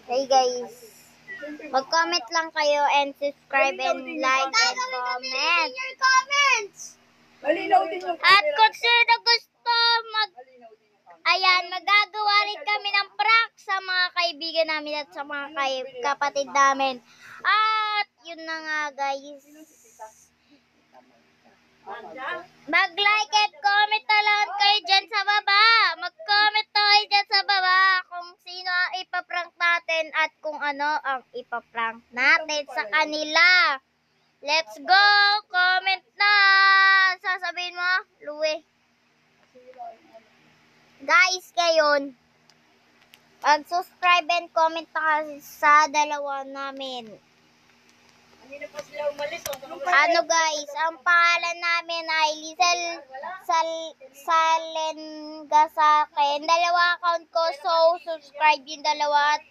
Hey guys, mag-comment lang kayo and subscribe and like and comment. At kung sino gusto magagawa rin kami ng prank sa mga kaibigan namin at sa mga kapatid namin. At yun na nga guys. Mag-like and comment na lang kayo dyan sa baba. Mag-comment na kayo dyan sa baba kung sino ang ipaprank natin at kung ano ang ipaprank natin sa kanila. Let's go! Comment na! Sasabihin mo, Louie. Guys, ngayon, mag-subscribe and comment na kasi sa dalawa namin. Ano guys, ang pangalan namin ay Lizel Salengasake. Dalawa account ko, so subscribe yung dalawa.